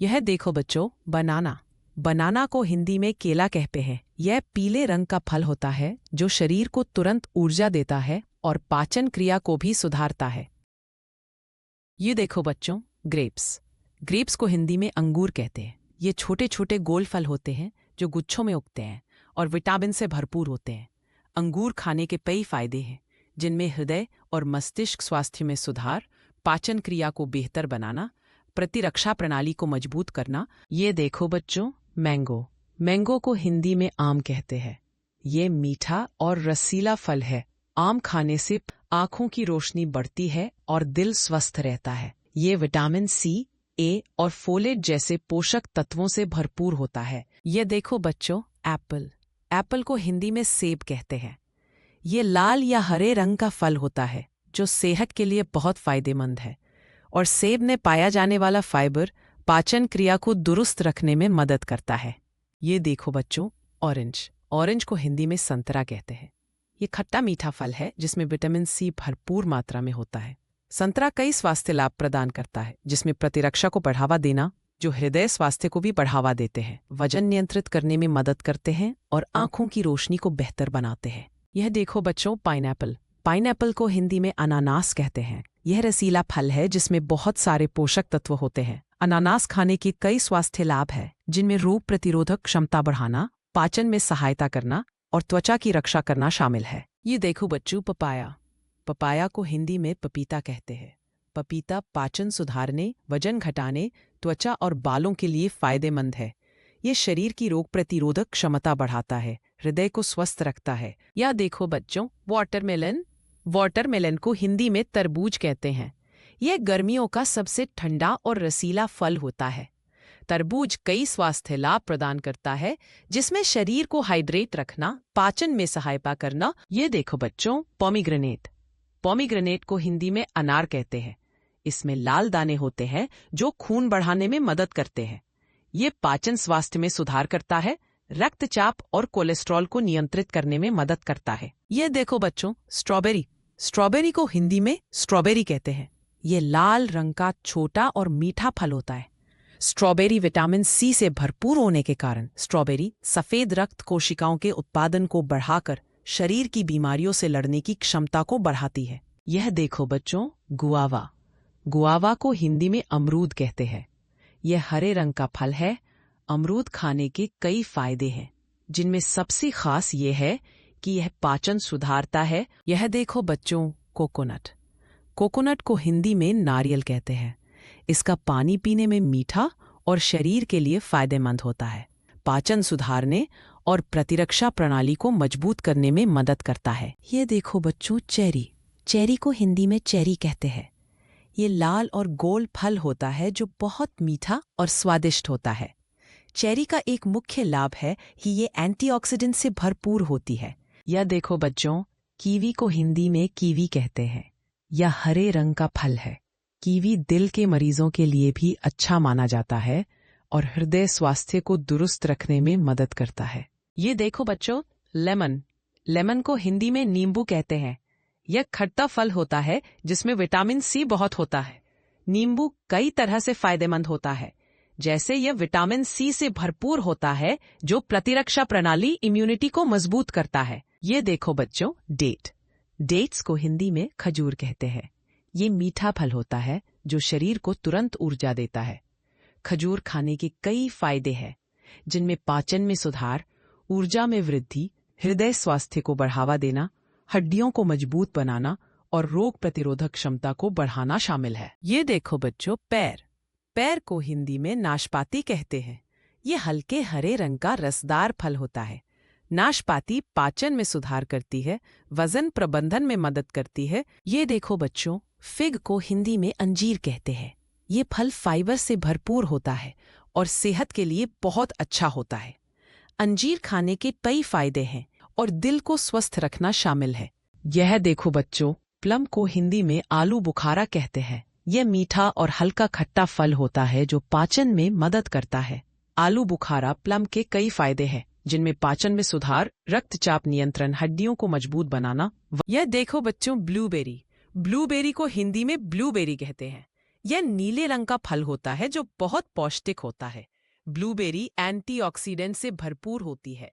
यह देखो बच्चों, बनाना। बनाना को हिंदी में केला कहते हैं। यह पीले रंग का फल होता है जो शरीर को तुरंत ऊर्जा देता है और पाचन क्रिया को भी सुधारता है। ये देखो बच्चों, ग्रेप्स। ग्रेप्स को हिंदी में अंगूर कहते हैं। ये छोटे छोटे गोल फल होते हैं जो गुच्छों में उगते हैं और विटामिन से भरपूर होते हैं। अंगूर खाने के कई फायदे हैं, जिनमें हृदय और मस्तिष्क स्वास्थ्य में सुधार, पाचन क्रिया को बेहतर बनाना, प्रतिरक्षा प्रणाली को मजबूत करना। ये देखो बच्चों, मैंगो। मैंगो को हिंदी में आम कहते हैं। ये मीठा और रसीला फल है। आम खाने से आंखों की रोशनी बढ़ती है और दिल स्वस्थ रहता है। ये विटामिन सी, ए और फोलेट जैसे पोषक तत्वों से भरपूर होता है। ये देखो बच्चों, एप्पल। एप्पल को हिंदी में सेब कहते हैं। ये लाल या हरे रंग का फल होता है जो सेहत के लिए बहुत फायदेमंद है, और सेब में पाया जाने वाला फाइबर पाचन क्रिया को दुरुस्त रखने में मदद करता है। ये देखो बच्चों, ऑरेंज। ऑरेंज को हिंदी में संतरा कहते हैं। ये खट्टा मीठा फल है जिसमें विटामिन सी भरपूर मात्रा में होता है। संतरा कई स्वास्थ्य लाभ प्रदान करता है, जिसमें प्रतिरक्षा को बढ़ावा देना, जो हृदय स्वास्थ्य को भी बढ़ावा देते हैं, वजन नियंत्रित करने में मदद करते हैं और आंखों की रोशनी को बेहतर बनाते हैं। यह देखो बच्चों, पाइनएप्पल। पाइनएप्पल को हिंदी में अनानास कहते हैं। यह रसीला फल है जिसमें बहुत सारे पोषक तत्व होते हैं। अनानास खाने के कई स्वास्थ्य लाभ हैं, जिनमें रोग प्रतिरोधक क्षमता बढ़ाना, पाचन में सहायता करना और त्वचा की रक्षा करना शामिल है। ये देखो बच्चों, पपाया। पपाया को हिंदी में पपीता कहते हैं। पपीता पाचन सुधारने, वजन घटाने, त्वचा और बालों के लिए फायदेमंद है। ये शरीर की रोग प्रतिरोधक क्षमता बढ़ाता है, हृदय को स्वस्थ रखता है। या देखो बच्चों, वाटरमेलन। वाटरमेलन को हिंदी में तरबूज कहते हैं। यह गर्मियों का सबसे ठंडा और रसीला फल होता है। तरबूज कई स्वास्थ्य लाभ प्रदान करता है, जिसमें शरीर को हाइड्रेट रखना, पाचन में सहायता करना। ये देखो बच्चों, पोमीग्रेनेट। पोमीग्रेनेट को हिंदी में अनार कहते हैं। इसमें लाल दाने होते हैं जो खून बढ़ाने में मदद करते हैं। ये पाचन स्वास्थ्य में सुधार करता है, रक्तचाप और कोलेस्ट्रॉल को नियंत्रित करने में मदद करता है। ये देखो बच्चों, स्ट्रॉबेरी। स्ट्रॉबेरी को हिंदी में स्ट्रॉबेरी कहते हैं। ये लाल रंग का छोटा और मीठा फल होता है। स्ट्रॉबेरी विटामिन सी से भरपूर होने के कारण स्ट्रॉबेरी सफेद रक्त कोशिकाओं के उत्पादन को बढ़ाकर शरीर की बीमारियों से लड़ने की क्षमता को बढ़ाती है। यह देखो बच्चों, गुआवा। गुआवा को हिंदी में अमरूद कहते हैं। यह हरे रंग का फल है। अमरूद खाने के कई फायदे हैं, जिनमें सबसे खास ये है कि यह पाचन सुधारता है। यह देखो बच्चों, कोकोनट। कोकोनट को हिंदी में नारियल कहते हैं। इसका पानी पीने में मीठा और शरीर के लिए फायदेमंद होता है। पाचन सुधारने और प्रतिरक्षा प्रणाली को मजबूत करने में मदद करता है। ये देखो बच्चों, चेरी। चेरी को हिंदी में चेरी कहते हैं। ये लाल और गोल फल होता है जो बहुत मीठा और स्वादिष्ट होता है। चेरी का एक मुख्य लाभ है कि ये एंटीऑक्सीडेंट से भरपूर होती है। यह देखो बच्चों, कीवी को हिंदी में कीवी कहते हैं। यह हरे रंग का फल है। कीवी दिल के मरीजों के लिए भी अच्छा माना जाता है और हृदय स्वास्थ्य को दुरुस्त रखने में मदद करता है। ये देखो बच्चों, लेमन। लेमन को हिंदी में नींबू कहते हैं। यह खट्टा फल होता है जिसमें विटामिन सी बहुत होता है। नींबू कई तरह से फायदेमंद होता है, जैसे यह विटामिन सी से भरपूर होता है जो प्रतिरक्षा प्रणाली, इम्यूनिटी को मजबूत करता है। ये देखो बच्चों, डेट। डेट्स को हिंदी में खजूर कहते हैं। ये मीठा फल होता है जो शरीर को तुरंत ऊर्जा देता है। खजूर खाने के कई फायदे हैं, जिनमें पाचन में सुधार, ऊर्जा में वृद्धि, हृदय स्वास्थ्य को बढ़ावा देना, हड्डियों को मजबूत बनाना और रोग प्रतिरोधक क्षमता को बढ़ाना शामिल है। ये देखो बच्चों, पैर। पैर को हिंदी में नाशपाती कहते हैं। ये हल्के हरे रंग का रसदार फल होता है। नाशपाती पाचन में सुधार करती है, वजन प्रबंधन में मदद करती है। ये देखो बच्चों, फिग को हिंदी में अंजीर कहते हैं। ये फल फाइबर से भरपूर होता है और सेहत के लिए बहुत अच्छा होता है। अंजीर खाने के कई फायदे हैं और दिल को स्वस्थ रखना शामिल है। यह देखो बच्चों, प्लम को हिंदी में आलू बुखारा कहते हैं। यह मीठा और हल्का खट्टा फल होता है जो पाचन में मदद करता है। आलू बुखारा प्लम के कई फायदे हैं, जिनमें पाचन में सुधार, रक्तचाप नियंत्रण, हड्डियों को मजबूत बनाना। यह देखो बच्चों, ब्लूबेरी। ब्लूबेरी को हिंदी में ब्लूबेरी कहते हैं। यह नीले रंग का फल होता है जो बहुत पौष्टिक होता है। ब्लूबेरी एंटीऑक्सीडेंट से भरपूर होती है।